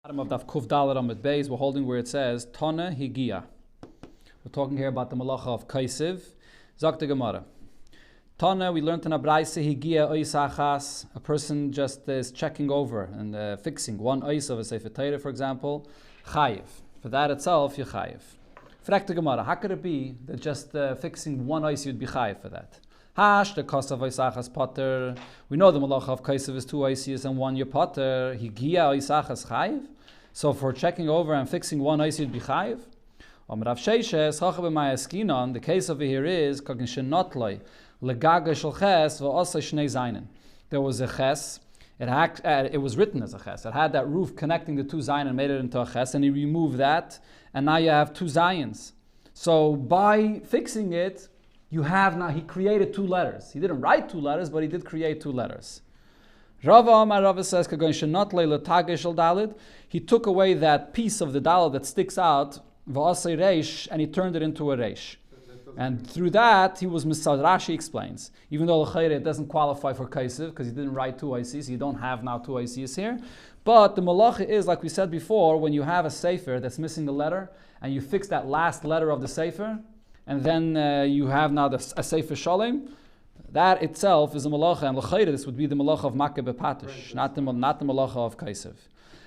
Bottom of Daf Kuf Dalet Amud Beis, we're holding where it says Tana Higia. We're talking here about the malacha of Kaisiv. Zok the Gemara. Tana, we learned in a Braise Higia Oisachas. A person just is checking over and fixing one ois of a Sefer Torah, for example. Chayiv. For that itself, you chayiv. Frag the Gemara. How could it be that just fixing one ois you'd be chayiv for that? Hash, the cost of Oisachas Potter. We know the malacha of Kaisiv is two oisias and one your Potter. Higia Oisachas chayiv. So for checking over and fixing one ois you'd be chayiv. The case over here is there was a ches. It was written as a ches. It had that roof connecting the two zayin and made it into a ches, and he removed that, and now you have two zayins. So by fixing it, you have now, he created two letters. He didn't write two letters, but he did create two letters. Rava says, he took away that piece of the daled that sticks out, and he turned it into a reish. And through that, he was misad. Rashi explains, even though it doesn't qualify for kaisiv, because he didn't write two ICs, you don't have now two ICs here. But the malacha is, like we said before, when you have a sefer that's missing a letter, and you fix that last letter of the sefer, and then you have now a sefer shalem, that itself is a malacha, and l'chayre, this would be the malacha of makkah bepatish, not the malacha of kaisiv.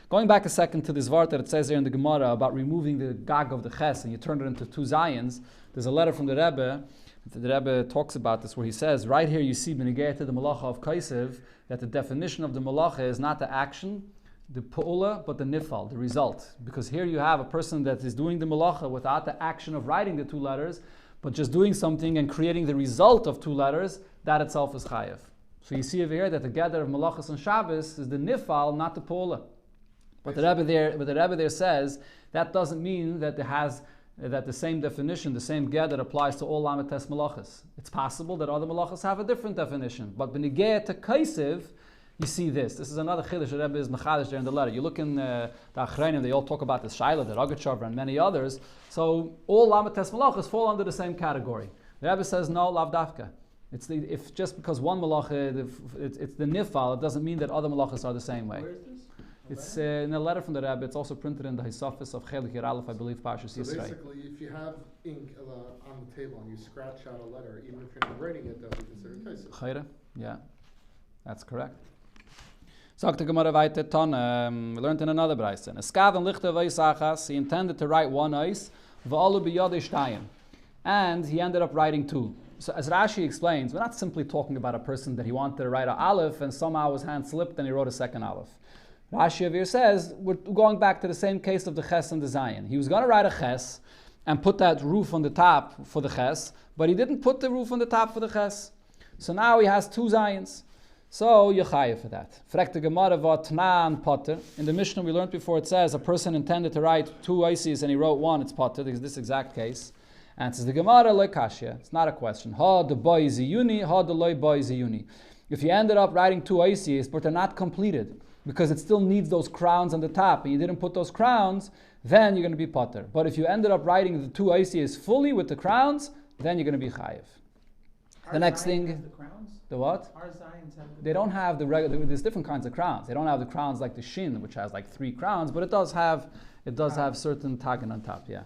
Going back a second to this vart that it says here in the Gemara about removing the gag of the ches and you turn it into two zayins, there's a letter from the Rebbe. The Rebbe talks about this where he says, right here you see benegayah to the malacha of kaisiv, that the definition of the malacha is not the action, the pu'ula, but the nifal, the result. Because here you have a person that is doing the malacha without the action of writing the two letters, but just doing something and creating the result of two letters, that itself is chayev. So you see over here that the gather of malachas and Shabbos is the nifal, not the pu'ula. But the Rebbe there says that doesn't mean that the same definition, the same get that applies to all lamites malachas. It's possible that other malachas have a different definition. But benegayah to kaisiv, you see this. This is another chiddush the Rebbe is mechadish there in the letter. You look in the Achreinim, they all talk about this Shaila, the Rogachover, and many others. So all lamites malachas fall under the same category. The Rebbe says no, lav dafka. If just because one malacha, it's the nifal, it doesn't mean that other malachas are the same way. Where is this? It's in a letter from the Rebbe. It's also printed in the Hisafis of Chelik Yer Aleph, I believe, Parshas So Yisrael. basically, if you have ink on the table and you scratch out a letter, even if you're not writing it, that would be considered kaisiv. Chayre? Yeah, that's correct. Sagt the Gemara weiter, we learned in another Braise. Eskav and lichte v'isachas, he intended to write one ice, v'alu b'yodei shtayim, and he ended up writing two. So as Rashi explains, we're not simply talking about a person that he wanted to write an aleph and somehow his hand slipped and he wrote a second aleph. Rashi over here says, we're going back to the same case of the ches and the zayin. He was going to write a ches and put that roof on the top for the ches, but he didn't put the roof on the top for the ches. So now he has two zayins. So you chayev for that. Frek the Gemara v'at tnan potter. In the Mishnah we learned before, it says a person intended to write two ices and he wrote one, it's potter. There's this exact case. And it says the Gemara le kashya. It's not a question. Ha the boy ziyuni, ha the loy boy ziyuni. If you ended up writing two ices, but they're not completed, because it still needs those crowns on the top, and you didn't put those crowns, then you're going to be potter. But if you ended up writing the two ICs fully with the crowns, then you're going to be chayiv. The next thing, the crowns? The what? Our Zions have They don't have the regular. There's different kinds of crowns. They don't have the crowns like the shin, which has like three crowns, but it does have certain tagging on top. Yeah.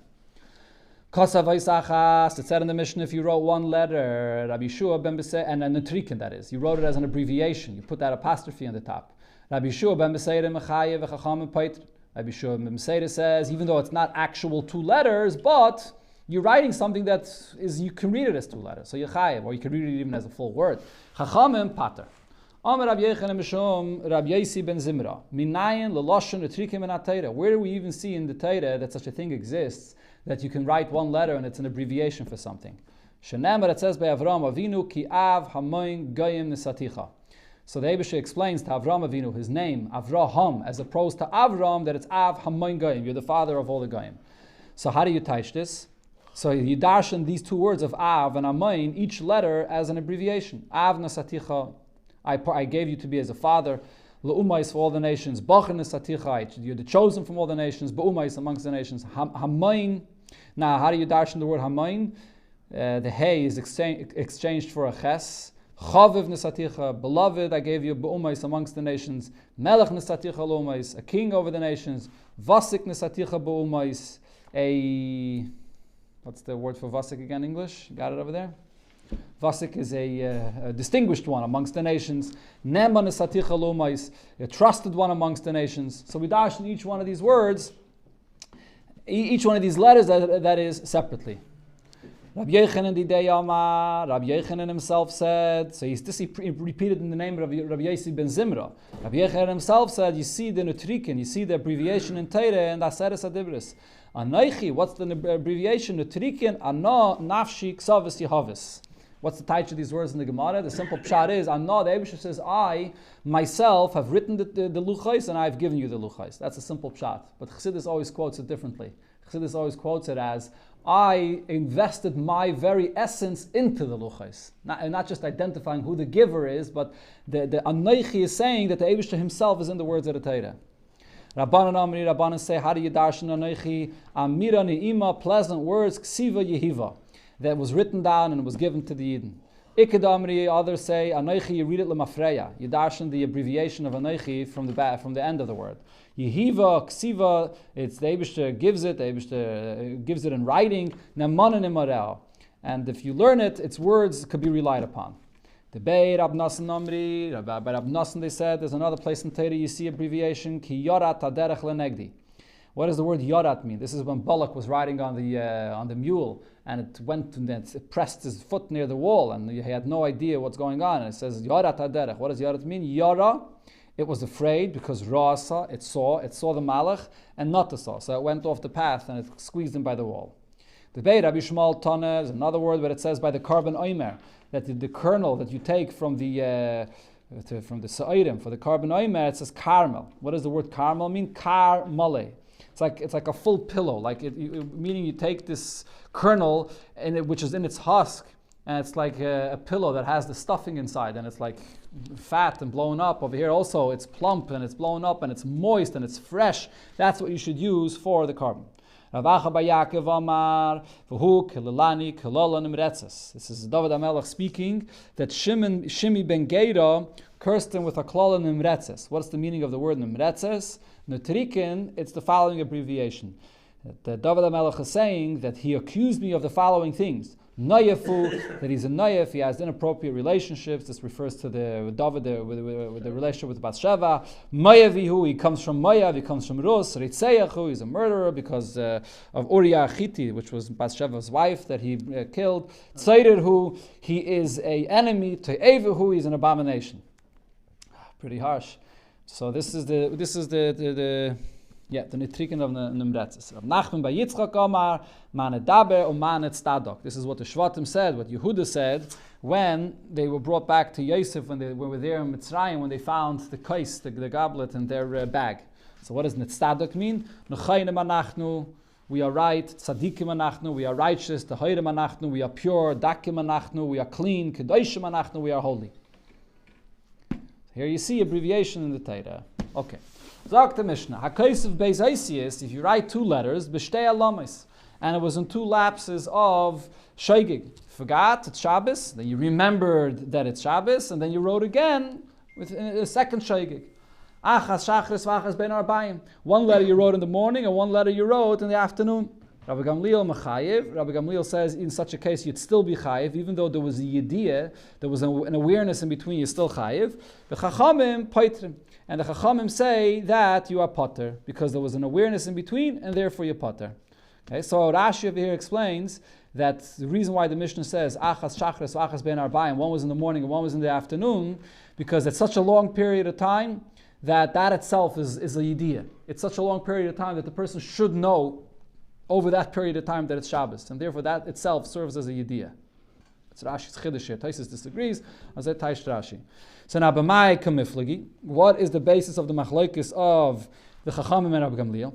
Kosav Isachas. It said in the Mishnah, if you wrote one letter, Rabbi Yeshua ben Besei, and a trikin, that is, you wrote it as an abbreviation. You put that apostrophe on the top. Rabbi Yeshua ben Besei mechayev v'chacham peit. Rabbi Yeshua ben Besei says, even though it's not actual two letters, but you're writing something that is, you can read it as two letters, so you chayev, or you can read it even as a full word. Chachamim pater. Amar Rabbi Yechanan Mishum Rabbi Yasi ben Zimra. Minayin leloshen etrikim en atayra. Where do we even see in the Torah that such a thing exists, that you can write one letter and it's an abbreviation for something? Shenemar, it says by Avram Avinu ki av hamoin goyim nesaticha. So the Eibusha explains to Avram Avinu, his name, Avraham, as opposed to Avram, that it's Av Hamoin Goyim, you're the father of all the Goyim. So how do you teach this? So you darshan these two words of Av and Hamoin, each letter as an abbreviation. Av Nasaticha, I gave you to be as a father. Le'umais for all the nations. Bachar Nasaticha, you're the chosen from all the nations. Be'umais amongst the nations. Hamoin. Now, how do you darshan the word Hamoin? The Hey is exchanged for a Ches. Chaviv nesaticha, beloved, I gave you be'umais amongst the nations. Melech nesaticha l'umais, a king over the nations. Vasik nesaticha be'umais, what's the word for vasik again in English? Got it over there? Vasik is a distinguished one amongst the nations. Nema nesaticha l'umais, a trusted one amongst the nations. So we dash in each one of these words, each one of these letters that is separately. Rabbi Yochanan himself said, so he repeated in the name of Rabbi Yossi ben Zimra. Rabbi Yochanan himself said, you see the Nutrikin, you see the abbreviation in Torah and Aseres Adibris. Anoichi, what's the abbreviation? Nutrikin, Ano, Nafshi, Ksavis, Yehavis. What's the title of these words in the Gemara? The simple pshat is, Ano, the Eibusher says, I, myself, have written the Luchais and I have given you the Luchais. That's a simple pshat. But Chassidus always quotes it differently. Chassidus always quotes it as, I invested my very essence into the Luchais. Not just identifying who the giver is, but the Anoichi is saying that the Eibusher himself is in the words of the Torah. Rabbanan Amri, Rabbanan say, how do you darshan Anoichi? Amira Ne'ima, pleasant words, Ksiva Yehiva, that was written down and was given to the Yidden. Iked Amri, others say, Anoichi, you read it Lemafreya. You darshan the abbreviation of Anoichi from the end of the word. Yehiva, Ksiva, it's the Eibusher gives it, the Eibusher gives it in writing, Nemanan Imarel. And if you learn it, its words could be relied upon. The Bei Rab Nasan Amri, by Rab Nasan they said, there's another place in Torah you see abbreviation, Ki Yorat Haderech Lenegdi. What does the word Yorat mean? This is when Balak was riding on the mule, and it went and it pressed his foot near the wall, and he had no idea what's going on. And it says Yorat Haderech. What does Yorat mean? Yara, it was afraid because Ra'asa, it saw the Malach, and not the saw. So it went off the path and it squeezed him by the wall. The Bei Rabbi Shmuel Tana is another word where it says by the carbon oimer, that the kernel that you take from the sa'irim, for the carbon oimer, it says carmel. What does the word carmel mean? Carmale. It's like a full pillow, meaning you take this kernel which is in its husk, and it's like a pillow that has the stuffing inside, and it's like fat and blown up. Over here also, it's plump and it's blown up and it's moist and it's fresh. That's what you should use for the carbon. This is David HaMelech speaking that Shimi ben Gera cursed him with a klala nimretzes. What's the meaning of the word nimretzes? Nutrikin, it's the following abbreviation. That David HaMelech is saying that he accused me of the following things. Nayafu, that he's a nayaf, he has inappropriate relationships. This refers to the David with the relationship with Bathsheba. Mayavihu, he comes from Mayav, he comes from Rus. Ritzeyachu, he's a murderer because of Uriah Chiti, which was Bathsheba's wife that he killed. Tzeirirhu, he is an enemy. Te'evihu, he's an abomination. Pretty harsh. So this is the nitrikin of the Nimretzes. Rav Nachman by Yitzchak Omar, Mane Daber Mane Tzadok. This is what the Shvatim said, what Yehuda said, when they were brought back to Yosef, when they were there in Mitzrayim, when they found the kais, the goblet in their bag. So what does Tzadok mean? Nechayim anachnu, we are right. Tzadikim anachnu, we are righteous. Tehayim anachnu, we are pure. Dakim anachnu, we are clean. Kedoshim anachnu, we are holy. Here you see abbreviation in the Torah. Okay. Zog the Mishnah. Hakosef Beis Eisius, if you write two letters, b'shtei alamis, and it was in two lapses of shogeg. Forgot it's Shabbos, then you remembered that it's Shabbos, and then you wrote again with a second shogeg. Achas shachris v'achas ben arbayim. One letter you wrote in the morning, and one letter you wrote in the afternoon. Rabbi Gamliel Mechayev. Rabbi Gamliel says in such a case you'd still be chayev, even though there was a yediyah, there was an awareness in between, you're still chayev. The Chachamim poitrim. And the Chachamim say that you are potter, because there was an awareness in between, and therefore you're potter. Okay, so Rashi over here explains that the reason why the Mishnah says Achas Shachris, Achas Ben Arbayim, one was in the morning and one was in the afternoon, because it's such a long period of time that itself is a yediyah. It's such a long period of time that the person should know over that period of time that it's Shabbos, and therefore that itself serves as a yediyah. It's Rashi's chiddush here. Taisus disagrees. Azet Taish Rashi. So now, b'mai kamiflagi. What is the basis of the machlokes of the Chachamim and Rabbi Gamliel?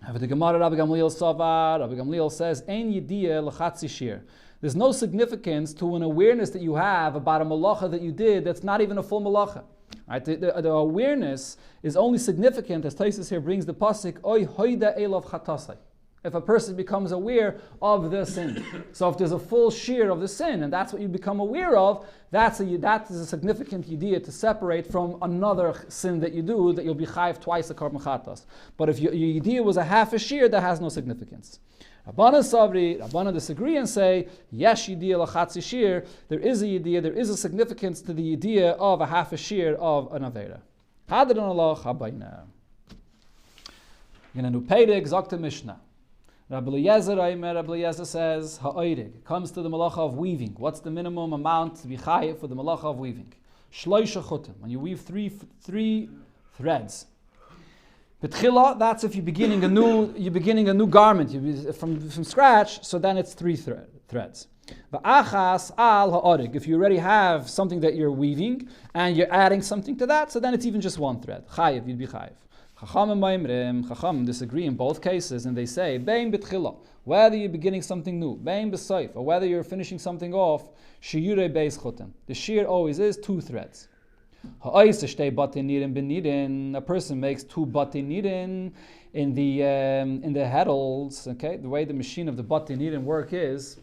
Have the Gemara Rabbi Gamliel Savar. Rabbi Gamliel says, "Ein yediyah l'chatzi shir." There's no significance to an awareness that you have about a malacha that you did that's not even a full malacha. Right? The awareness is only significant, as Taisus here brings the pasuk, Oy hoida elav chatasai. If a person becomes aware of the sin. So if there's a full shear of the sin, and that's what you become aware of, that is a significant idea to separate from another sin that you do, that you'll be chayiv twice a korban chatas. But if your idea was a half a shear, that has no significance. Rabbana disagree and say, yesh idea lachatzi shear, there is a idea, there is a significance to the idea of a half a shear of an avera. Hadran Allah habayna. In a new Peirik, Zokta Mishnah. Rabbi Eliezer says, ha'oirig, comes to the malacha of weaving. What's the minimum amount to be chayiv for the malacha of weaving? Shloisha chutim, when you weave three threads. Betchila, that's if you're beginning a new garment from scratch, so then it's three threads. Va'achas al ha'orig, if you already have something that you're weaving, and you're adding something to that, so then it's even just one thread. Chayiv, you'd be chayiv. Chacham disagree in both cases, and they say, Bein betchila, whether you're beginning something new, Bein besoif, or whether you're finishing something off, shiyure beis chutim. The shear always is two threads. A person makes two bati nidin in the heddles. Okay, the way the machine of the bati nidin work is,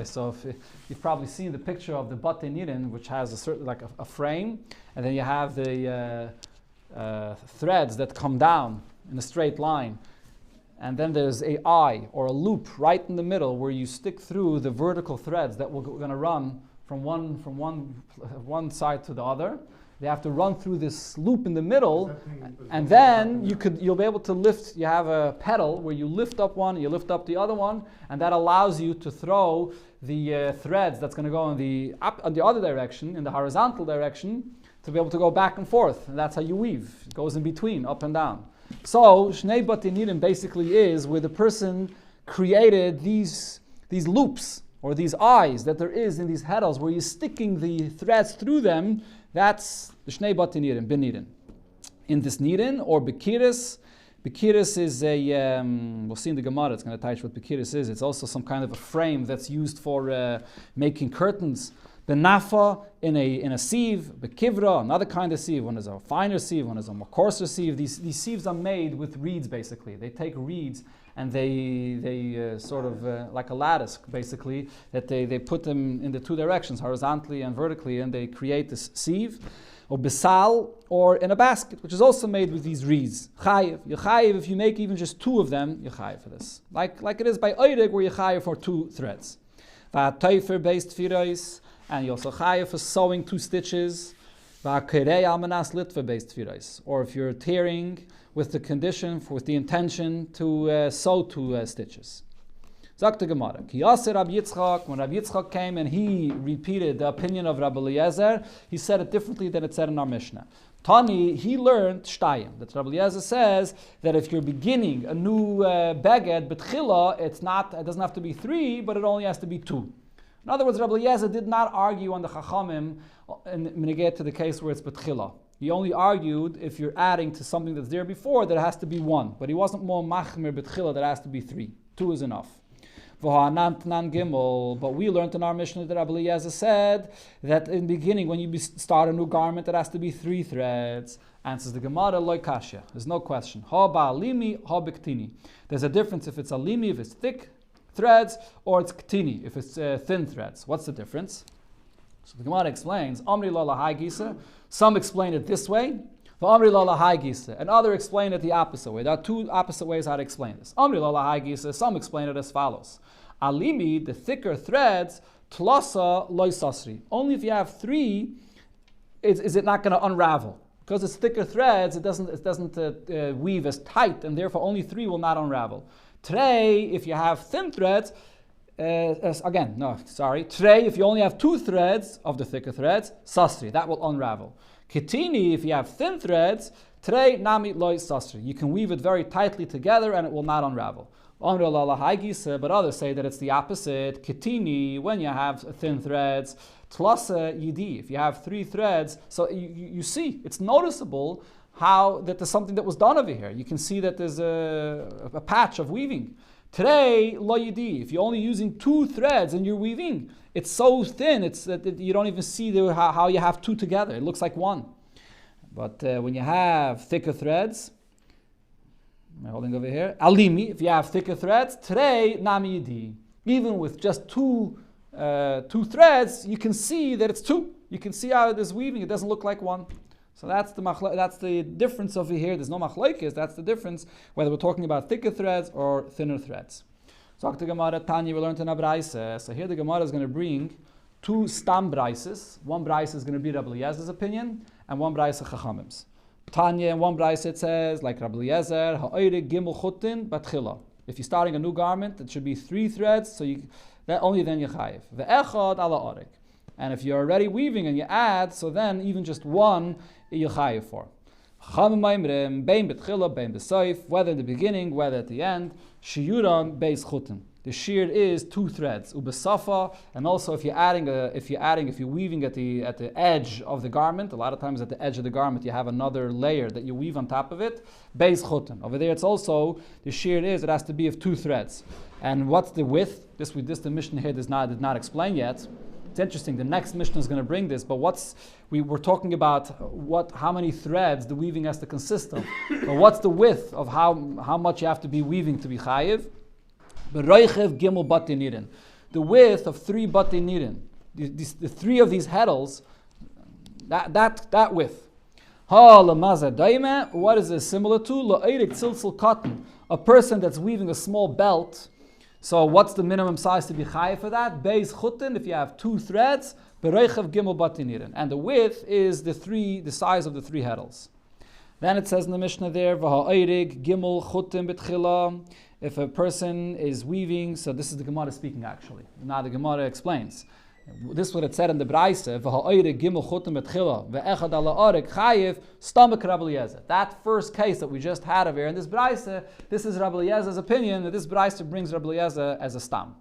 so if you've probably seen the picture of the bati nidin, which has a certain a frame, and then you have the threads that come down in a straight line, and then there's a eye or a loop right in the middle where you stick through the vertical threads that we're going to run from one side to the other. They have to run through this loop in the middle, and then you'll be able to lift. You have a pedal where you lift up one, you lift up the other one, and that allows you to throw the threads that's going to go in the other direction, in the horizontal direction, to be able to go back and forth. And that's how you weave. It goes in between, up and down. So Shnei Bati Nidim basically is where the person created these loops or these eyes that there is in these heddles where you're sticking the threads through them. That's the Shnei Bati Nidim, Ben Nidim. In this Nidim or Bekiris, Bekiris is a, we'll see in the Gemara, it's going to touch what Bekiris is. It's also some kind of a frame that's used for making curtains. Benafa in a sieve, bekivra, another kind of sieve. One is a finer sieve, one is a more coarser sieve. These sieves are made with reeds, basically. They take reeds and they sort of like a lattice, basically, that they put them in the two directions, horizontally and vertically, and they create this sieve, or besal, or in a basket, which is also made with these reeds. Chayiv. You're chayiv if you make even just two of them. You're chayiv for this, like it is by oirig, where you're chayiv for two threads. Va'tayfer based firais. And you also chayav for sewing two stitches, or if you're tearing with the condition, with the intention to sew two stitches. Sagt the Gemara, when Rabbi Yitzchak came and he repeated the opinion of Rabbi Eliezer, he said it differently than it said in our Mishnah. Tani, he learned shtayim, that Rabbi Eliezer says that if you're beginning a new beged, betchila, it doesn't have to be three, but it only has to be two. In other words, Rabbi Eliezer did not argue on the Chachamim when you get to the case where it's betchila. He only argued if you're adding to something that's there before that it has to be one. But he wasn't more machmir betchila that it has to be three. Two is enough. But we learned in our Mishnah that Rabbi Eliezer said that in the beginning, when you start a new garment, it has to be three threads. Answers the Gemara, loy kasha. There's no question. Ha ba'alimi, ha b'ktini. There's a difference if it's alimi, if it's thick threads, or it's ktini, if it's thin threads. What's the difference? So the Gemara explains, Amri la lahai gisa. Some explain it this way, Amri la lahai gisa, and others explain it the opposite way. There are two opposite ways how to explain this. Amri la lahai gisa, some explain it as follows. Alimi, the thicker threads, tlasa loy sasri. Only if you have three, is it not going to unravel. Because it's thicker threads, it doesn't weave as tight, and therefore only three will not unravel. Trei, if you have thin threads, trei, if you only have two threads of the thicker threads, sasri, that will unravel. Ketini, if you have thin threads, trei nami loy sasri. You can weave it very tightly together and it will not unravel. But others say that it's the opposite. Ketini, when you have thin threads, tlasa yidi, if you have three threads, so you see, it's noticeable how that there's something that was done over here. You can see that there's a patch of weaving. Today, lo yidi, if you're only using two threads and you're weaving, it's so thin, it's that you don't even see how you have two together. It looks like one. But when you have thicker threads, I'm holding over here. Alimi, if you have thicker threads, Trei Nami Yidi. Even with just two threads, you can see that it's two. You can see how it is weaving. It doesn't look like one. So that's the difference over here. There's no machlokes. That's the difference, whether we're talking about thicker threads or thinner threads. So the Gemara Tanya, we learned in a brayse. So here the Gemara is going to bring two stam brayses. One brayse is going to be Rabbi Eliezer's opinion, and one brayse Chachamim's. Tanya, in one brayse it says, like Rabbi Eliezer, ha'oire gimel chutin batchila. If you're starting a new garment, it should be 3 threads, so only then you chayiv. Ve'echad ala orek. And if you're already weaving and you add, so then even just 1 you chayiv for. Chachamim maimrim, bein betchila, bein besoif, whether in the beginning, whether at the end, shiyuran beis chutin. The shear is 2 threads, ubesafa, and also if you're weaving at the edge of the garment, a lot of times at the edge of the garment you have another layer that you weave on top of it, beis chutin. Over there it's also, the shear it has to be of 2 threads. And what's the width? This the Mishnah here did not explain yet. It's interesting, the next Mishnah is going to bring this, but we're talking about how many threads the weaving has to consist of. But what's the width of how much you have to be weaving to be chayiv? The width of 3 bati nirin, the 3 of these heddles, that width. What is it similar to? A person that's weaving a small belt. So what's the minimum size to be chayiv for that? Beis chutin, if you have 2 threads, bereichev gimel bati nirin, and the width is the size of the 3 heddles. Then it says in the Mishnah there, v'ha'oirig gimel chutin betchila. If a person is weaving, so this is the Gemara speaking actually. Now the Gemara explains. This is what it said in the Braise, v'ha'oirig gimel chutin betchila, ve'echad ala orek chayiv, stomach Rabbi Eliezer. That first case that we just had over here in this Braise, this is Rabbi Eliezer's opinion, that this Braise brings Rabbi Eliezer as a stam.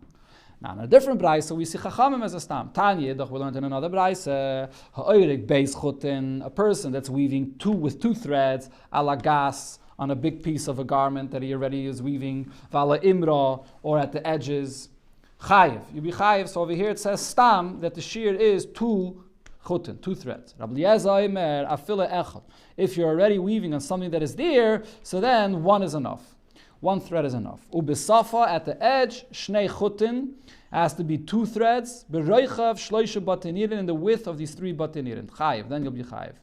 Now, in a different brayse, we see Chachamim as a stam. Tanya, we learned in another brayse, ha'oirig beis chutin, a person that's weaving with 2 threads, ala gas, on a big piece of a garment that he already is weaving, vala imra, or at the edges. Chayiv, you be chayiv. So over here it says stam, that the shear is 2 chutin, 2 threads. Rabbi Eliezer omer, afile echad. If you're already weaving on something that is there, so then 1 is enough. 1 thread is enough. Ubesafa, at the edge, shnei chutin, has to be 2 threads. Beroichav shloisha batinirin, in the width of these 3 batinirin. Chayiv, then you'll be chayiv.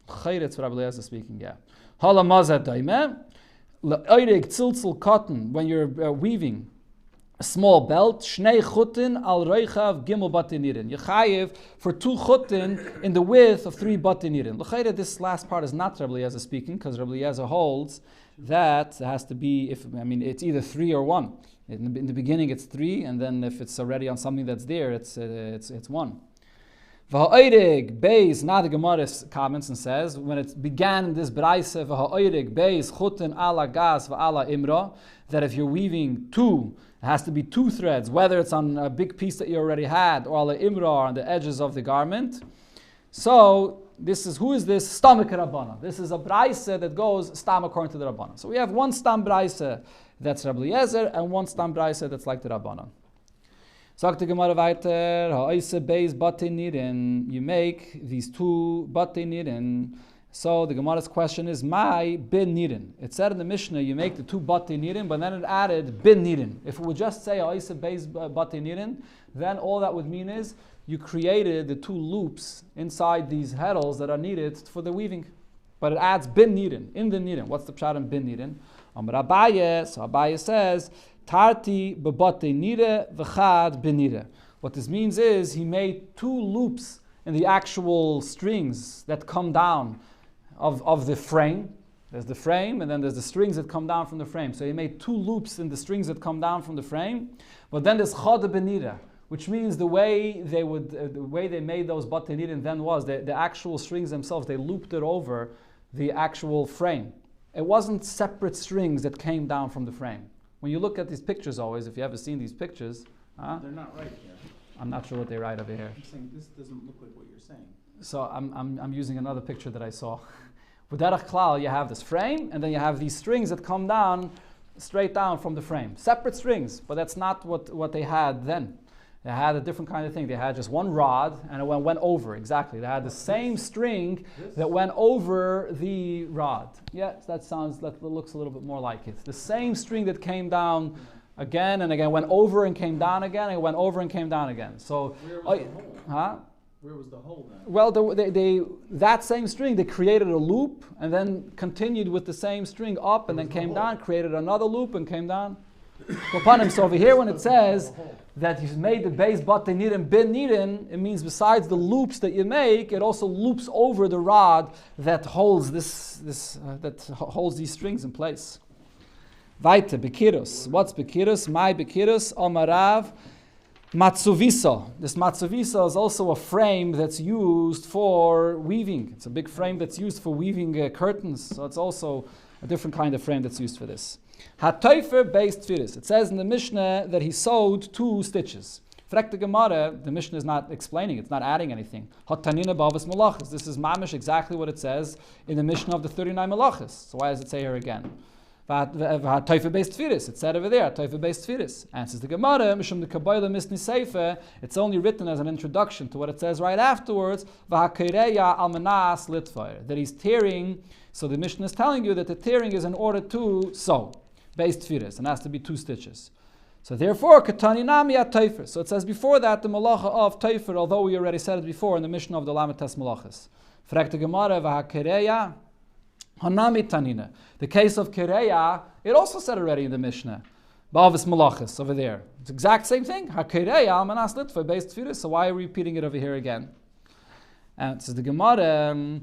Chayiv, it's Rabbi Eliezer speaking, yeah. Hala mazat daimeh. Le'oirig tziltzil cotton, when you're weaving a small belt, shnei chutin al roichav gimel batinirin. You chayiv for 2 chutin in the width of 3 batinirin. L'chayre, this last part is not Rabbi Eliezer speaking, because Rabbi Eliezer holds that it has to be, it's either 3 or 1. In the beginning it's 3, and then if it's already on something that's there, it's 1. V'ha'oirig beis, now the Gemara comments and says, when it began in this braise, v'ha'oirig beis chutin ala gas v'ala imra, that if you're weaving 2, it has to be 2 threads, whether it's on a big piece that you already had, or ala imra, on the edges of the garment. So, who is this? Stomach Rabbana. This is a braise that goes stam according to the Rabbana. So we have 1 stam braise that's Rabbi Eliezer, and 1 stam braise that's like the Rabbana. Sagt the Gemara weiter, ha'oise beis batei nirin. You make these 2 batei nirin. So the Gemara's question is, my bin nirin. It said in the Mishnah, you make the 2 batei nirin, but then it added bin nirin. If it would just say ha'oise beis batei nirin, then all that would mean is, you created the 2 loops inside these heddles that are needed for the weaving. But it adds bin nirin, in the nirin. What's the pshat in bin nirin? Amar Abaye, so Abaye says, Tarti bebate nire v'chad benire. What this means is, he made 2 loops in the actual strings that come down of the frame. There's the frame, and then there's the strings that come down from the frame. So he made 2 loops in the strings that come down from the frame. But then there's chad benire, which means the way they made those batenirin then was the actual strings themselves, they looped it over the actual frame. It wasn't separate strings that came down from the frame. When you look at these pictures always, if you ever seen these pictures, they're not right here. I'm not sure what they write over here. I'm saying this doesn't look like what you're saying. So I'm using another picture that I saw. With Derech Klal, you have this frame, and then you have these strings that come down straight down from the frame. Separate strings, but that's not what they had then. They had a different kind of thing. They had just one rod, and it went over, exactly. They had the same string that went over the rod. Yes, that looks a little bit more like it. The same string that came down again and again, went over and came down again, and went over and came down again. So, Where was the hole? huh? Where was the hole then? Well, that same string, they created a loop and then continued with the same string up and then came down, created another loop and came down. So over here when it says that he's made the base but they need bin nidin, it means besides the loops that you make, it also loops over the rod that holds holds these strings in place. Weiter, Bekirus. What's Bekirus? My Bekirus, Omarav. Matsuvisa. This matsuvisa is also a frame that's used for weaving. It's a big frame that's used for weaving curtains. So it's also a different kind of frame that's used for this. Hatoifer based tfiris. It says in the Mishnah that he sewed 2 stitches. Frek the Gemara, the Mishnah is not explaining, it's not adding anything. Hatanina bavas malachas. This is mamish exactly what it says in the Mishnah of the 39 malachas. So why does it say here again? Taifa based tfiris. It said over there, Taifa based tfiris. Answers the Gemara, Mishum the Kabbalah Misni Seifa. It's only written as an introduction to what it says right afterwards. V'hakireya almanas litfire. That he's tearing. So the Mishnah is telling you that the tearing is in order to sew. Based tfiris. And has to be 2 stitches. So therefore, Katani Nami at Taifer. So it says before that the malacha of Taifer, although we already said it before in the Mishnah of the Lamites Malachas. Frek the Gemara, V'hakireya. Hanami Tanina. The case of Kireya, it also said already in the Mishnah. Ba'avis Malachis over there. It's the exact same thing. HaKireya Almanas Litva based Tfiris. So why are we repeating it over here again? And it says the Gemara,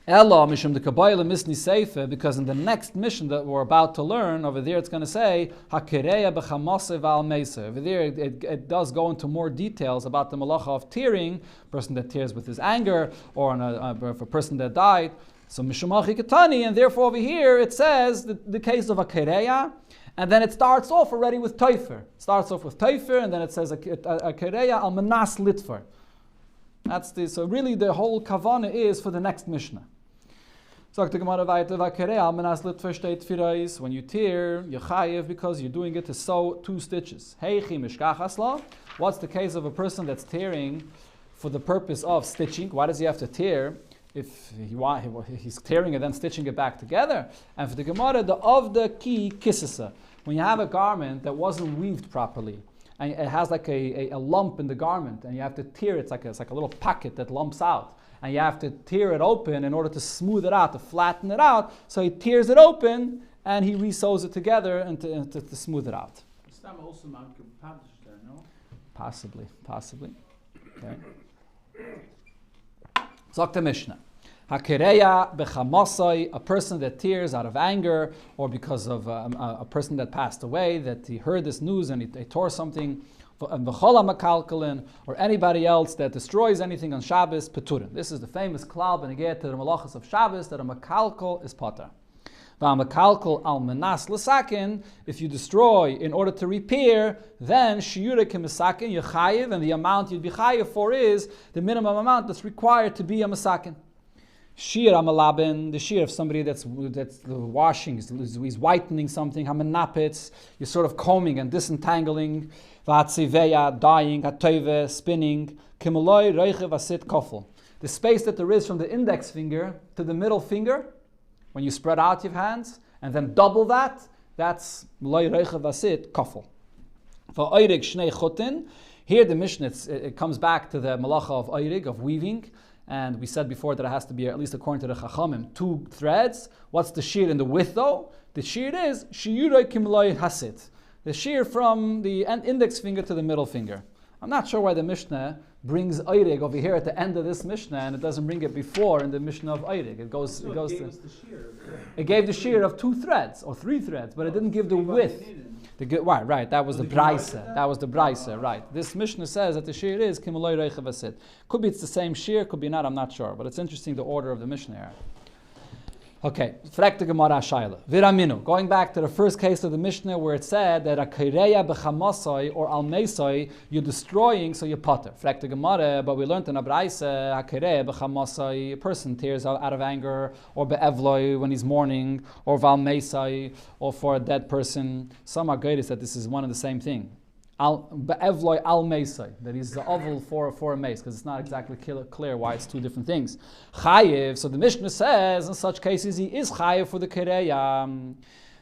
Ella Mishum the Kabbalah Misni Seifa, because in the next mission that we're about to learn, over there it's going to say HaKireya B'chamaseh V'al Meisa. Over there it does go into more details about the malacha of tearing, a person that tears with his anger, or a person that died. So Mishumachi Katani, and therefore over here it says the case of a Kereya, and then it starts off already with Taifer. It starts off with Taifer, and then it says a Kereya al Manas Litfer. So really the whole Kavana is for the next Mishnah. Sagt the Gemara weiter, Kereya al Manas Litfer steht firais. When you tear, you're chayiv because you're doing it to sew 2 stitches. Heichi mishkachasla. What's the case of a person that's tearing for the purpose of stitching? Why does he have to tear? If he's tearing it, then stitching it back together. And for the Gemara, of the key kissisa, when you have a garment that wasn't weaved properly, and it has like a lump in the garment, and you have to tear it, it's like a little pocket that lumps out, and you have to tear it open in order to smooth it out, to flatten it out. So he tears it open, and he re-sews it together and to smooth it out. Possibly. Okay. Sagt the Mishnah. Hakireya bechamasai, a person that tears out of anger or because of a person that passed away, that he heard this news and he tore something, v'chola makalkalin, or anybody else that destroys anything on Shabbos, peturin. This is the famous klal benegeh to the malachas of Shabbos, that a makalkal is pater. V'amakalkal al menas l'sakin, if you destroy in order to repair, then shiura kemisakin yechayiv, and the amount you'd be chayiv for is the minimum amount that's required to be a masakin. Shir amalabin, the shir of somebody that's washing, he's whitening something. Hamanapitz, you're sort of combing and disentangling. Vatziveya, dyeing, hatove, spinning. Kimaloi reiche vasit kofel. The space that there is from the index finger to the middle finger, when you spread out your hands, and then double that, that's maloi reiche vasit kofel. For oirig shnei chutin, here the Mishnah it comes back to the malacha of oirig, of weaving. And we said before that it has to be, at least according to the Chachamim, 2 threads. What's the shear in the width though? The shear is shiyuroi kimloi hasit. The shear from the index finger to the middle finger. I'm not sure why the Mishnah brings Eirig over here at the end of this Mishnah and it doesn't bring it before in the Mishnah of Eirig. It gave the shear of 2 threads or 3 threads, but it didn't give the width. Right. That was the Braisa. Right. This Mishnah says that the shear is Kimuloi Reicha Vasit. Could be it's the same shear, could be not, I'm not sure. But it's interesting the order of the Mishnah here. Okay, Frek the Gemara Shaila. Viraminu. Going back to the first case of the Mishnah where it said that a Kaireya Bechamasoi or Almeisoi, you're destroying, so you potter. Frek the Gemara, but we learned in a Braisa, a Kaireya Bechamasoi, a person tears out of anger, or Be'evloi when he's mourning, or Valmeisoi, or for a dead person. Some are great is that this is one and the same thing. be'evloi al meisai, that he's the oval for a mace, because it's not exactly clear why it's two different things. Chayiv, so the Mishnah says in such cases he is chayiv for the kereya.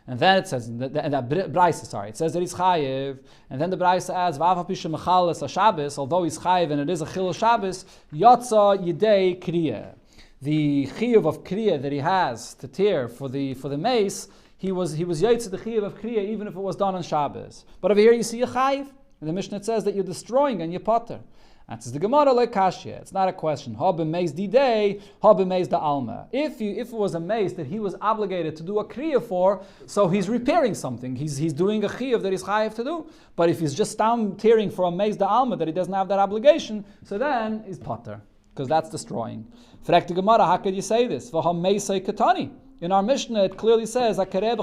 And then it says, it says that he's chayiv, and then the Braisa adds, V'av hapisha mechalas a Shabbos, although he's chayiv and it is a chil Shabbos, yotza yidei kriya. The chiyuv of kriya that he has to tear for the mace, he was yaitz the chiyuv of kriya even if it was done on Shabbos. But over here you see a chayiv, and the Mishnah says that you're destroying and you're potter. That's the Gemara like kashya. It's not a question. Ha b'meis didei, ha b'meis da alma. If it was a mace that he was obligated to do a kriya for, so he's repairing something. He's doing a chiyuv that he's chayiv to do. But if he's just down tearing for a meis da alma that he doesn't have that obligation, so then he's potter, because that's destroying. Frek the Gemara, how could you say this? V'ha meisai katani. In our Mishnah, it clearly says, and still it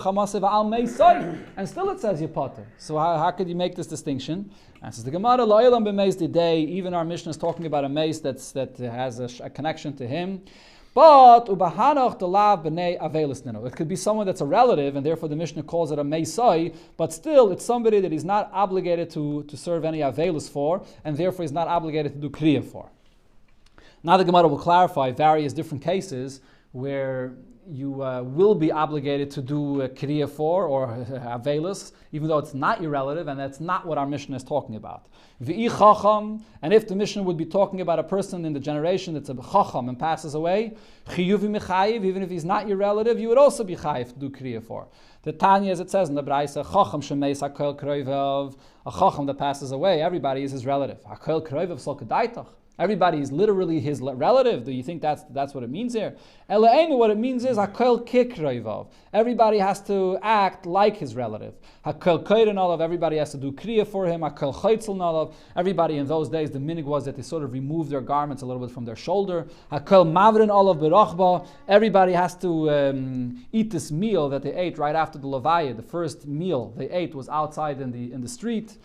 says Yepotter. So how could you make this distinction? And says the Gemara, even our Mishnah is talking about a mace that has a connection to him. But it could be someone that's a relative, and therefore the Mishnah calls it a meisai, but still it's somebody that he's not obligated to serve any avelus for, and therefore he's not obligated to do kriya for. Now the Gemara will clarify various different cases where you will be obligated to do kriya for or avelus, even though it's not your relative, and that's not what our Mishnah is talking about. V'i chacham, and if the Mishnah would be talking about a person in the generation that's a chacham and passes away, chiyuvi mechayiv, even if he's not your relative, you would also be chayiv to do kriya for. The Tanya, as it says in the Braisa, chacham shemeis hakel kroivav, a chacham that passes away, everybody is his relative. Hakel kroivav sol kedaitach. Everybody is literally his relative. Do you think that's what it means here? Elainu, what it means is hakel kikreivav. Everybody has to act like his relative. Hakel koiden olav. Everybody has to do kriya for him. Hakel chaytzel olav. Everybody in those days, the minig was that they sort of removed their garments a little bit from their shoulder. Hakel mavrin olav berachba. Everybody has to eat this meal that they ate right after the levaya. The first meal they ate was outside in the street.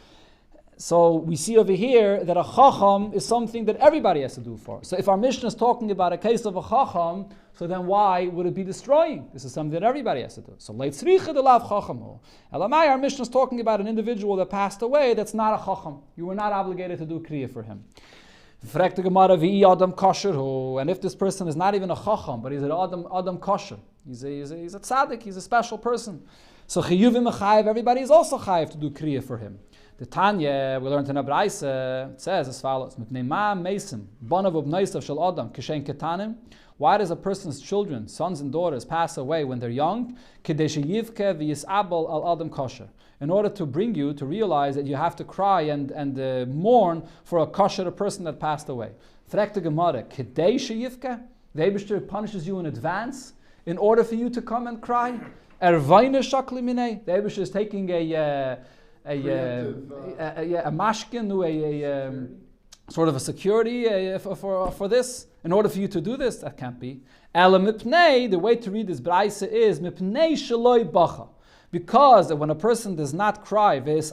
So we see over here that a chacham is something that everybody has to do for. So if our Mishnah is talking about a case of a chacham, so then why would it be destroying? This is something that everybody has to do. So leitzricha de lav chachamu. Elamai, our Mishnah is talking about an individual that passed away that's not a chacham. You were not obligated to do kriya for him. Frek the Gemara v'i adam kosher, and if this person is not even a chacham, but he's an adam kosher, he's a tzaddik, he's a special person. So chiyuvim mechayiv, everybody is also chayiv to do kriya for him. The Tanya, we learned in a Braisa, it says as follows: why does a person's children, sons and daughters, pass away when they're young? In order to bring you to realize that you have to cry and mourn for a kosher person that passed away. The Eibishter punishes you in advance in order for you to come and cry. The Eibishter is taking a mashkin, a sort of a security for this, in order for you to do this. That can't be. The way to read this Braisa is because when a person does not cry, he does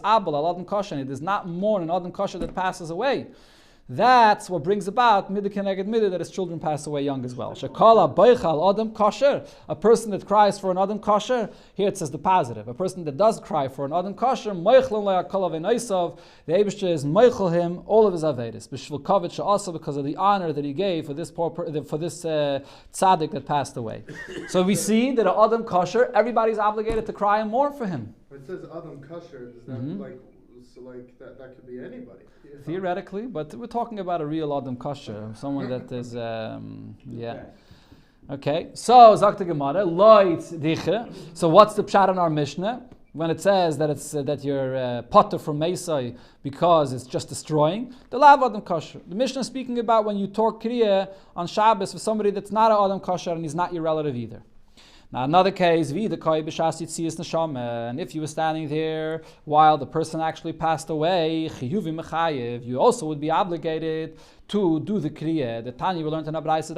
not mourn an adam kosher that passes away. That's what brings about midah keneged midah, that his children pass away young as well. Shekala boichal adam kosher, a person that cries for an adam kosher. Here it says the positive. A person that does cry for an adam kosher, moichlon le'akol aveinaisav. The Eibishter is moichel him all of his avedis. B'shvil kavod she'asa, because of the honor that he gave for this tzaddik that passed away. So we see that an adam kosher, everybody's obligated to cry and mourn for him. It says adam kosher. Does that that could be anybody? Theoretically, but we're talking about a real Adam Kosher, someone that is, Okay, so Zakta Gemara, Loit Diche. So what's the pshat in our Mishnah when it says that it's that you're potter from Mesai because it's just destroying? The Lav Adam Kosher. The Mishnah is speaking about when you talk Kriya on Shabbos with somebody that's not an Adam Kosher and he's not your relative either. Now another case, and if you were standing there while the person actually passed away, you also would be obligated to do the kriya. The Tanya we learned in Abraisa,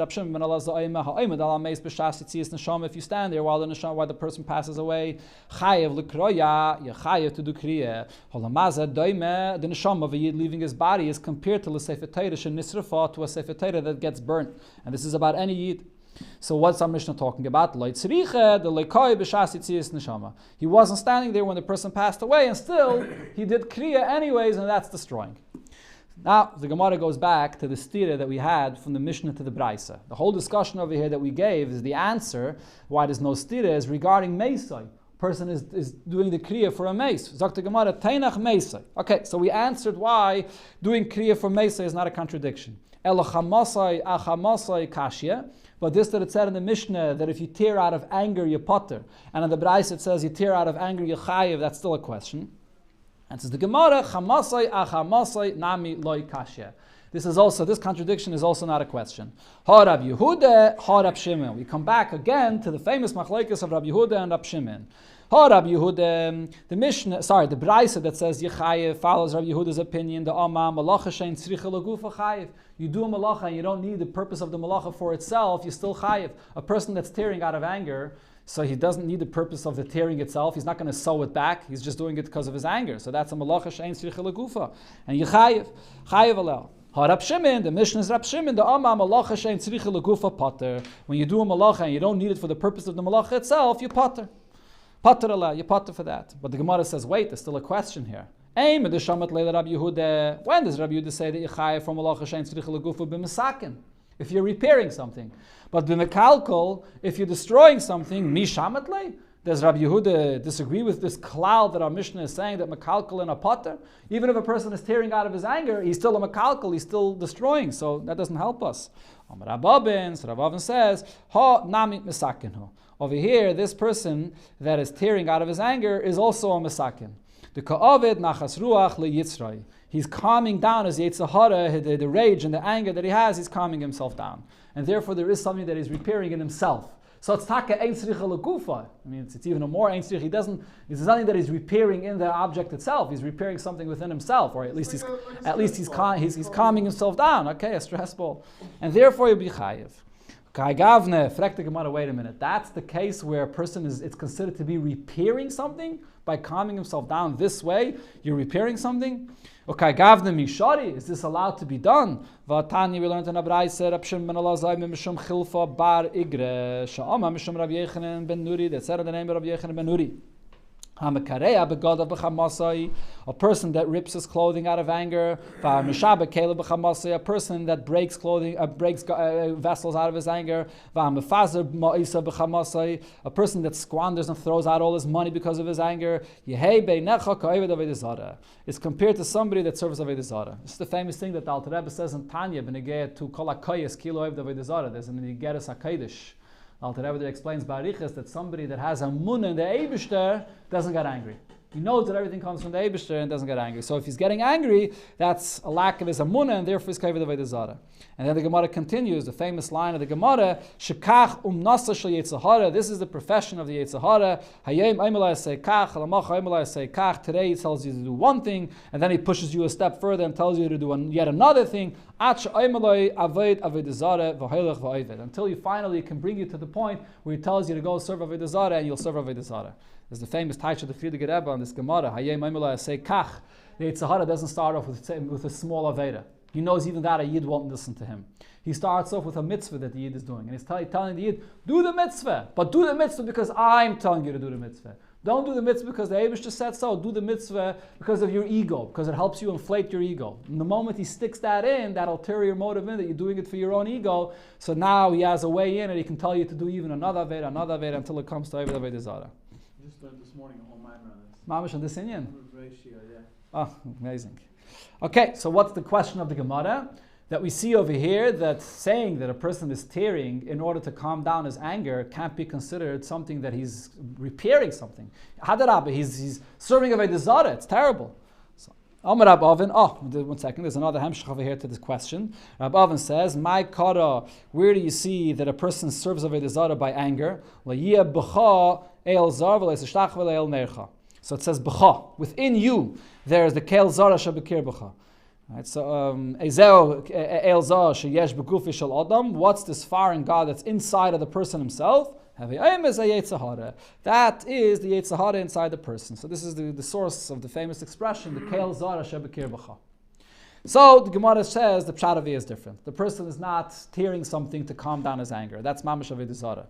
if you stand there while the person passes away, you're chayev to do kriya. The neshama of a yid leaving his body is compared to a sefer Torah that gets burnt, and this is about any yid. So what's our Mishnah talking about? He wasn't standing there when the person passed away, and still he did kriya anyways, and that's destroying. Now, the Gemara goes back to the stira that we had from the Mishnah to the Braisa. The whole discussion over here that we gave is the answer why there's no stira is regarding Meisai. Person is doing the kriya for a mace. Zok the Gemara, Tainach Meisai. Okay, so we answered why doing kriya for Meisai is not a contradiction. Elachamasai achamasai kashya. But this that it said in the Mishnah that if you tear out of anger, you potter. And in the Braisa it says you tear out of anger, you chayiv. That's still a question. And says the Gemara, chamasai achamasai nami loy kashya. This contradiction is also not a question. Ha Rab Yehuda, ha Rab Shimon. We come back again to the famous machlekes of Rab Yehuda and Rab Shimon. Ha Rab Yehuda, the Braisa that says Yechayev follows Rab Yehuda's opinion. The Amma malacha shein tzricha lagufa chayev. You do a malacha and you don't need the purpose of the malacha for itself. You still chayev. A person that's tearing out of anger, so he doesn't need the purpose of the tearing itself. He's not going to sew it back. He's just doing it because of his anger. So that's a malacha shein tzricha lagufa, and you chayev alel. Rab Shimon, the Mishnah is Rab Shimon, the Amma malacha shein tzricha lagufa pater. When you do a malacha and you don't need it for the purpose of the malacha itself, you pater. Pater Allah, you pater for that. But the Gemara says, wait, there's still a question here. When does Rab Yehuda say that you chayev from malacha shein tzricha lagufa b'mesakin? If you're repairing something. But b'mekalkol, if you're destroying something, mishamat lei? Does Rab Yehuda disagree with this cloud that our Mishnah is saying that mekalkol and a potter? Even if a person is tearing out of his anger, he's still a mekalkol, he's still destroying, so that doesn't help us. So Rab Avin says, ha nami mesakin. Over here, this person that is tearing out of his anger is also a mesakin. The ka'avid nachas ruach leyitzrai. He's calming down his Yetzer Hara, the rage and the anger that he has, he's calming himself down. And therefore there is something that he's repairing in himself. So it's taka ein tzricha legufa. I mean, it's even a more ein tzricha. It's nothing that he's repairing in the object itself. He's repairing something within himself, or at least he's calming himself down. Okay, a stress ball, and therefore you'll be chayiv. Kaigavne, frek the Gemara. Wait a minute. That's the case where a person it's considered to be repairing something by calming himself down this way. You're repairing something. Okay, gavne mishari, is this allowed to be done? Vatani, we learned in Abraisa, Rab Shimon ben Elazar, mishum chilfa bar igre, sha'ama mishum Rav Yechanan ben Nuri, that said in the name of Rav Yechanan ben Nuri. A person that rips his clothing out of anger, a person that breaks clothing, breaks vessels out of his anger, a person that squanders and throws out all his money because of his anger. It's compared to somebody that serves Avodah Zarah. It's the famous thing that the Alter Rebbe says in Tanya, to kol hakoyes kilo Avodah Zarah. There's an Igeres HaKadosh. Alter Rebbe explains Barichas that somebody that has a munah in the Eibishter doesn't get angry. He knows that everything comes from the Eibishter and doesn't get angry. So if he's getting angry, that's a lack of his amunah, and therefore he's kavod avodah zarah. And then the Gemara continues, the famous line of the Gemara, Shekach nasa shel Yetzer Hara. This is the profession of the Yetzer Hara. Hayem aimelai say kach, halamach aimelai say kach. Today he tells you to do one thing, and then he pushes you a step further and tells you to do yet another thing. Until he finally can bring you to the point where he tells you to go serve avodah zarah, and you'll serve avodah zarah. There's the famous Taisha of the Frierdiker Rebbe on this Gemara. Hayem aimelai say kach. The Yetzer Hara doesn't start off with a small aveda. He knows even that a Yid won't listen to him. He starts off with a mitzvah that the Yid is doing. And he's telling the Yid, do the mitzvah. But do the mitzvah because I'm telling you to do the mitzvah. Don't do the mitzvah because the Eibush just said so. Do the mitzvah because of your ego, because it helps you inflate your ego. And the moment he sticks that in, that ulterior motive in, that you're doing it for your own ego, so now he has a way in and he can tell you to do even another Veda until it comes to Avodah Zarah. Just learned this morning on my brothers. Mamish on this Inyan? Ratio, yeah. Oh, amazing. Okay, so what's the question of the Gemara? That we see over here, that saying that a person is tearing in order to calm down his anger can't be considered something that he's repairing something. Hadarabah, he's serving Avodah Zarah. It's terrible. So, Amar Rab Avin, one second, there's another hemshach over here to this question. Rab Avin says, my kara, where do you see that a person serves Avodah Zarah by anger? So it says, b'cha, within you, there is the kel zara shabekir b'cha. Right, so what's this foreign God that's inside of the person himself? That is the Yetzer Hara inside the person. So this is the source of the famous expression, the Keil Zara Shebekir B'cha. So the Gemara says the pshat of it is different. The person is not tearing something to calm down his anger. That's mamash avodah zara.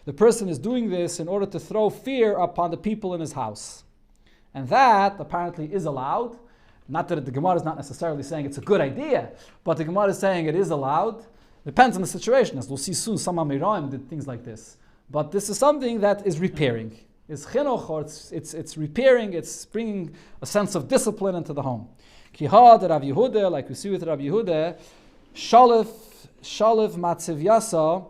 The person is doing this in order to throw fear upon the people in his house. And that apparently is allowed. Not that the Gemara is not necessarily saying it's a good idea, but the Gemara is saying it is allowed. Depends on the situation. As we'll see soon, some Amiroim did things like this. But this is something that is repairing. It's chinuch, or it's repairing, it's bringing a sense of discipline into the home. Kihad, Rav Yehuda, like we see with Rav Yehuda, Shalif Matziv Yasa,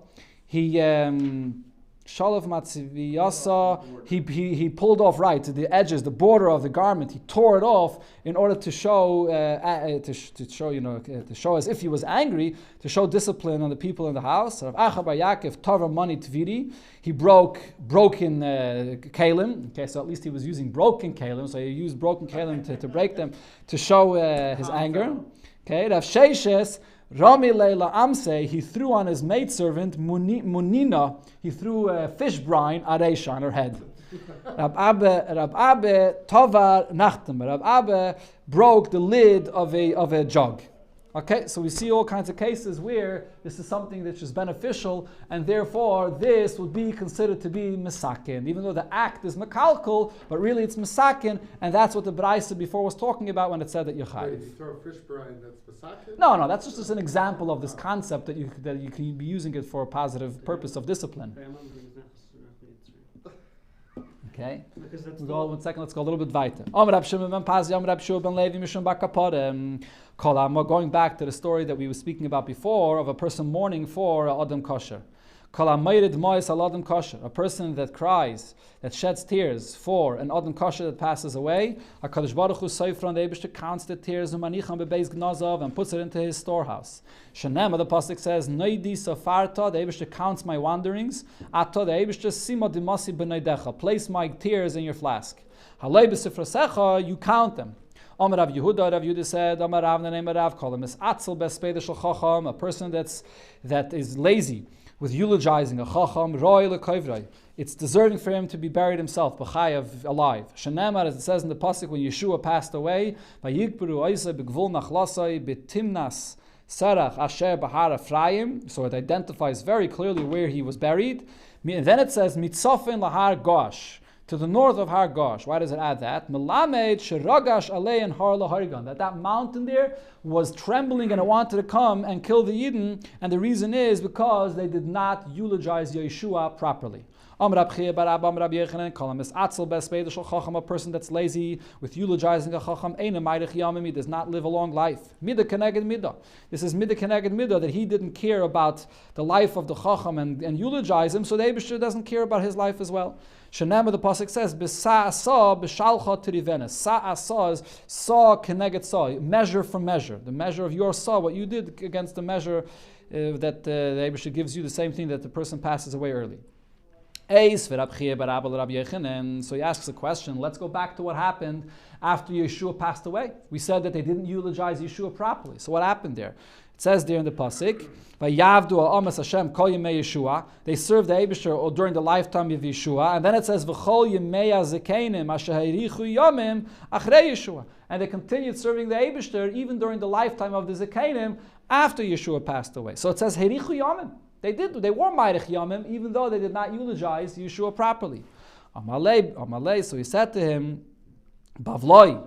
he pulled off to the edges, the border of the garment. He tore it off in order to show, to show as if he was angry, to show discipline on the people in the house. Rav Acha bar Yaakov Tava Mani Tviri. He broken kalim. Okay, so at least he was using broken kalim. So he used broken kalim to break them to show his anger. Okay, Rav Sheishes Rami Leila Amse, he threw on his maidservant Munina, he threw fish brine areisha on her head. Rab Abbe Tovar Nachtem. Rab Abbe broke the lid of a jug. Okay, so we see all kinds of cases where this is something that is beneficial, and therefore this would be considered to be misakin, even though the act is makalkal, but really it's misakin, and that's what the Braisa before was talking about when it said that you're chayiv. Wait, if you throw fish brine, that's misakin? No, that's just an example of this concept that you can be using it for a positive purpose of discipline. Okay. We'll go 1 second. Let's go a little bit weiter. Going back to the story that we were speaking about before of a person mourning for Adam Kosher. A person that cries, that sheds tears for an Adam Kosher that passes away, HaKadosh Baruch Hu Seifron, the Eibishter counts the tears and puts it into his storehouse. Shanema, the Pasuk says, Noidi Safarta, the Eibishter counts my wanderings. Ato, the Eibishter Sima Dimasi B'neidecha, place my tears in your flask. Halei B'sifrasecha, you count them. Amar Rav Yehuda said, Amar Rav Nanei Rav, call him as Atzel Bespeda Shel Chacham, a person that is lazy with eulogizing a chacham, roy lekovrei. It's deserving for him to be buried himself, b'chayav, alive. Shenemar, as it says in the pasuk, when Yeshua passed away, vayikberu oisei begvul nachlasai betimnas sarach asher bahar Ephraim. So it identifies very clearly where he was buried. And then it says mitzofin lahar gosh, to the north of Har Gosh. Why does it add that? Melamed sheragash alein har laharigan. That mountain there was trembling and it wanted to come and kill the Yidden, and the reason is because they did not eulogize Yeshua properly. A person that's lazy with eulogizing a chacham, he does not live a long life. Midah keneged midah. This is midah keneged midah, that he didn't care about the life of the chacham and eulogize him, so the Eibishter doesn't care about his life as well. Shenema, the pasuk says, "B'sa'asa b'shalcha tirivena." Sa'asa is saw keneged saw, measure for measure. The measure of your saw, what you did against the measure that the Eibishter gives you, the same thing that the person passes away early. So he asks the question, let's go back to what happened after Yeshua passed away. We said that they didn't eulogize Yeshua properly. So what happened there? It says there in the pasuk, they served the Eibishter during the lifetime of Yeshua, and then it says and they continued serving the Eibishter even during the lifetime of the Zekanim after Yeshua passed away. So it says Herichu Yamim. They wore Meirich Yamim, even though they did not eulogize Yeshua properly. Amalei, so he said to him, Bavloi,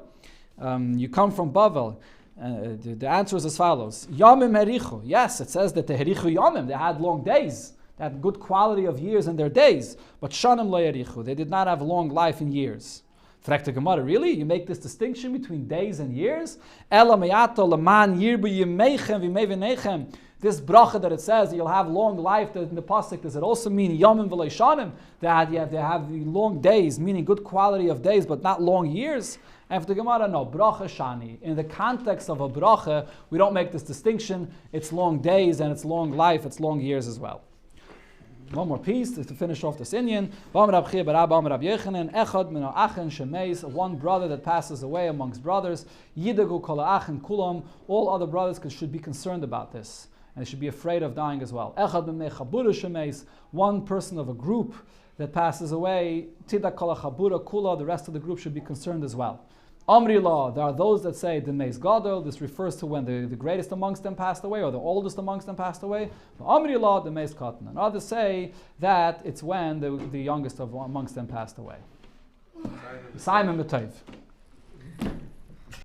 you come from Bavel. The answer is as follows. Yamim Herichu. Yes, it says that the Herichu Yamim, they had long days. They had good quality of years in their days. But Shanim Lo Herichu, they did not have long life in years. Fragt the Gemara, really? You make this distinction between days and years? Ela meyato leman yirbu yimeichem v'meivenechem. This bracha that it says that you'll have long life, in the pasuk, does it also mean yomim v'lo shanim? That they have long days, meaning good quality of days, but not long years? And for the Gemara, no, bracha shani. In the context of a bracha, we don't make this distinction. It's long days and it's long life, it's long years as well. One more piece to finish off this Inyan. One brother that passes away amongst brothers. All other brothers should be concerned about this, and they should be afraid of dying as well. One person of a group that passes away, Tida Kol HaChabura Kula, the rest of the group should be concerned as well. Amri law, there are those that say the Meis Gadol, this refers to when the greatest amongst them passed away, or the oldest amongst them passed away. Amri law, the Meis Katan. And others say that it's when the youngest amongst them passed away. Simon B'Tov.